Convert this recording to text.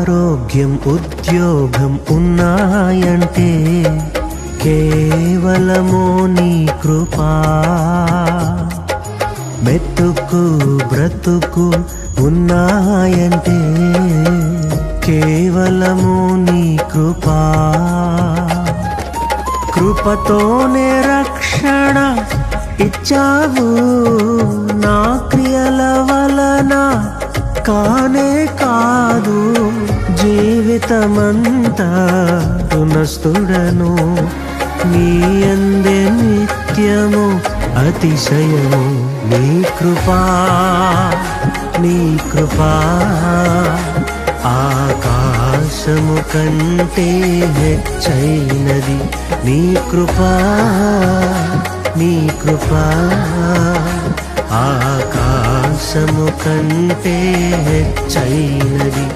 ఆరోగ్యం ఉద్యోగం ఉన్నాయంటే కేవలము నీ కృపా. మెతుకు బ్రతుకు ఉన్నాయంటే కేవలము నీ కృపా. కృపతోనే రక్షణ ఇచ్చావు, నా క్రియల వలన కానే కాదు. జీవితమంతా రుణస్థుడను, నీ అందే నిత్యము అతిశయము. నీ కృపా నీ కృపా ఆకాశము కంటే హెచ్చైనది. నీ కృపా నీ కృపా ఆకాశము కంటే హెచ్చైనది.